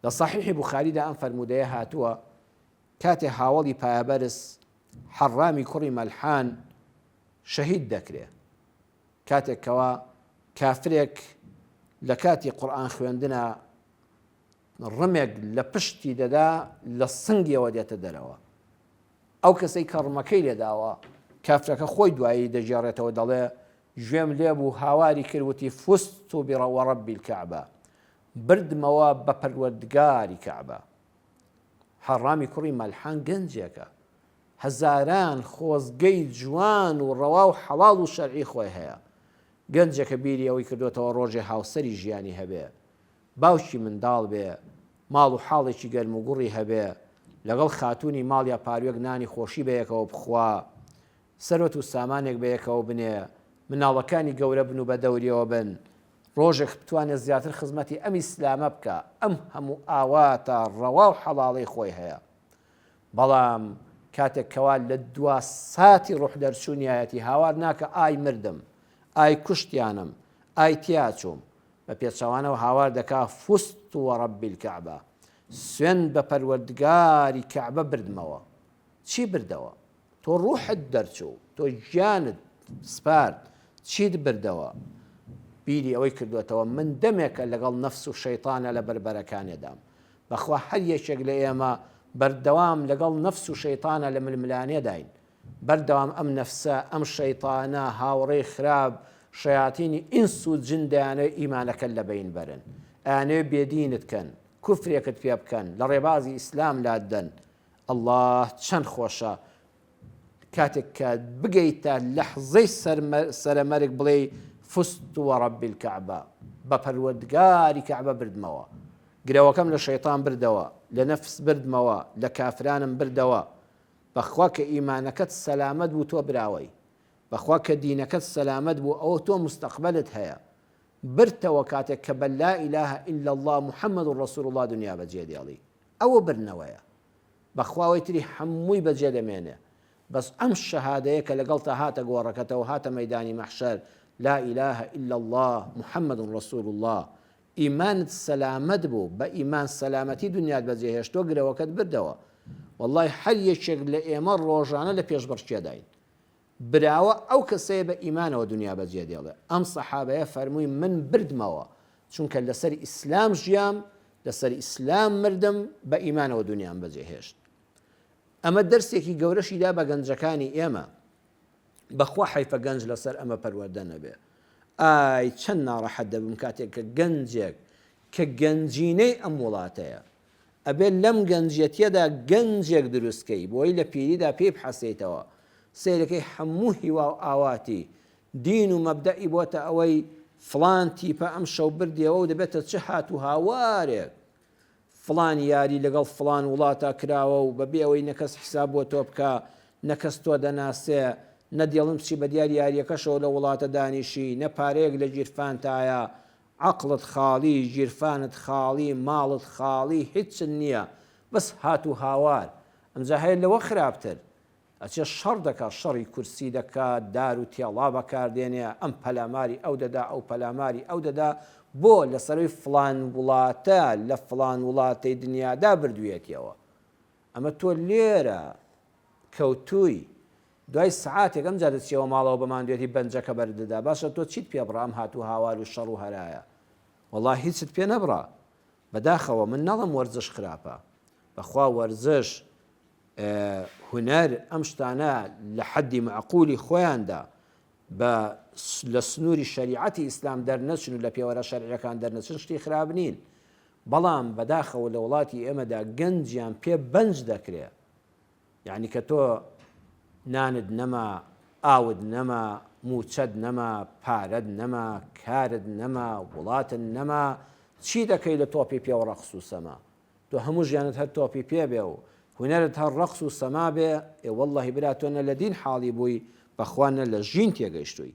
لصحيح بخاري دا أنفر مديها هاتوا كاتي هاولي بابرس حرامي كري ملحان شهيد دكري كاتي كوا كافريك لكاتي قرآن خويندنا ڕمێک لە پشتی دەدا لە سنگیەوە دێتە دەرەوە ئەو کەسەی کە ڕمەکەی لێداوە کافرەکە خۆی دوایی دەژێڕێتەوە دەڵێ گوێم لێ بوو هاواری کردوتی فست و بڕەوەڕەبی الکەعبە بردمەوە بە پەروەردگاری کەعبە حەڕامی کوڕی مەلحان گەنجێکە هەزاران خۆزگەی جوان و ڕەوا و حەڵاڵ و شەرعی خۆی هەیە گەنجێکە بیری ئەوەی کردوێتەوە ڕۆژێ هاوسەری ژیانی هەبێ باوکی منداڵ بێ ماڵ و حاڵێکی گەرم و گوڕی هەبێ لەگەڵ خاتوونی ماڵ یا پاروێک نانی خۆشی بەیەکەوە بخوا سەرۆت و سامانێک بەیەکەوە بنێ مناڵەکانی گەورە بن و بە دەوریەوە بن ڕۆژێک بتوانێت زیاتر خزمەتی ئەم ئیسلامە بکە ئەم هەموو ئاواتە ڕەوا و حەڵاڵی خۆی هەیە بەڵام کاتێک کەوا لە دوا ساتی ڕوح دەرچوونیایەتی هاوار ناکە ئای مردم ئای کوشتیانم ئای تیاچووم بە پێچەوانەوە هاوار دەکا فست وەڕەبی الکەعبە سوێن بە پەروەردگاری کەعبە بردمەوە چی بردەوە تۆ ڕوحت دەرچوو تۆ گیانت سپارد چیت بردەوە بیری ئەوەی کردوێتەوە من دەمێکە لەگەڵ نەفس و شەیطانە لە بەربەرەکانێدام بەخوا هەر یەکێک لە ئێمە بەردەوام لەگەڵ نەفس و شەیطانە لە ململانێداین بەردەوام ئەم نەفسە ئەم شەیطانە هاوڕێی خراپ شەیاتینی ئینس و جندیانە ئیمانەکە لە بین بەرن ئەیانەوێ بێدینت کەن کوفرێکت پێ بکەن لە ڕێبازی ئیسلام لادەن الله چەند خۆشە کاتێک کە بگەیتە لەحزەی سەرەمەرگ بڵێ فست وەڕەبی الکەعبە بە پەروەردگاری کەعبە بردمەوە گرەوەکەم لە شەیطان بردەوە لە نەفس بردمەوە لە کافرانم بردەوە بەخوا کە ئیمانەکەت سەلامەت بوو تۆ براوەی بەخوا کە دینەکەت سەلامەت بوو ئەوە تۆ مستەقبلت هەیە برتەوە کاتێک کە بە لا ئیلاهە ئیلا الله محەممەد ڕەسوول الله دنیا بەجێ دێڵی ئەوە برنەوەیە بەخواوەی تری هەمووی بەجێ دەمێنێ بەس ئەم شەهادەیە کە لەگەڵ تا هاتە گۆڕەکەتەوە هاتە مەیدانی مەحشەر لا ئیلاهە ئیلا الله محەممەد ڕەسوول الله ئیمانت سەلامەت بوو بە ئیمان سەلامەتی دنیات بەجێهێشتۆ گرەوەکەت بردەوە وەڵڵای هەر یەکێک لە ئێمە ڕۆژانە لە پێشبڕکێداین براوە ئەو کەسەیە بە ئیمانەوە دنیا بەجێ دێڵێ ئەم سەحابەیە فەرمووی من بردمەوە چونکە لەسەر ئیسلام ژیام لەسەر ئیسلام مردم بە ئیمانەوە دنیام بەجێهێشت ئەمە دەرسێکی گەورەشیدا بە گەنجەکانی ئێمە بەخوا حەیفە گەنج لەسەر ئەمە پەروەردە نەبێ ئای چەند ناڕەحەت دەبم کاتێک کە گەنجێک کە گەنجینەی ئەم وڵاتەیە ئەبێت لەم گەنجەتیەدا گەنجێک دروستکەی بۆی لە پیریدا پێی بحەسێتەوە سیرەکەی هەموو هیوا و ئاواتی دین و مەبدەئی بۆتە ئەوەی فڵان تیپە ئەم شەو بردیەوە و دەبێتە چه هات و هاوارێک فڵان یاری لەگەڵ فڵان وڵاتە کراوە و بەبێ ئەوەی نەکەس حیساب بۆ تۆ بکە نەکەس تۆ دەناسێ نەدێڵم چی بە دیار یاریەکەشەوە لە وڵاتە دانیشی نەپارەیەک لە گیرفانتایە عەقڵت خاڵی ژیرفانت خاڵی ماڵت خاڵی هیچ نییە بەس هات و هاوار ئەمجا هەیە لەوە خراپتر ئەچێ شەڕ دەکات شەڕی کورسی دەکات دار و تێڵا بەکاردێنێ ئەم پەلاماری ئەو دەدا ئەو پەلاماری ئەو دەدا بۆ لەسەروی فڵان وڵاتە لە فڵان وڵاتەی دنیادا بردوێتیەوە ئەمە تۆ لێرە کەوتووی دوای سعاتێک ئەمجا دەچیەوە ماڵەوە بەماندوێتی بەنجەکە بەردەدا باشە تۆ چیت پێ بڕام هات و هاوار و شەڕ و هەرایە وەڵڵاهی هیچت پێ نەبڕا بەداخەوە من نەڵم وەرزش خراپە بەخوا وەرزش هونەر ئەم شتانە لە حەدی معقولی خۆیاندا بە لە سنووری شەریعەتی ئیسلام دەرنەچن و لە پێوەرە شەرعیەکان دەرنەچن شتی خراپ نین بەڵام بەداخەوە لە وڵاتی ئێمەدا گەنجیان پێ بەنج دەکرێت یعنی کە تۆ نانت نەما ئاود نەما موچەت نەما پارەت نەما کارت نەما وڵاتت نەما چی دەکەی لە تۆپی پێ و ڕەقس و سەما تۆ هەموو ژیانت هەر تۆپی پێ بێ و هونەرت هەر ڕەقس و سەما بێ وەڵڵاهی برا تۆ نە لە دین حاڵی بووی بەخوا نە لە ژین تێگەیشتووی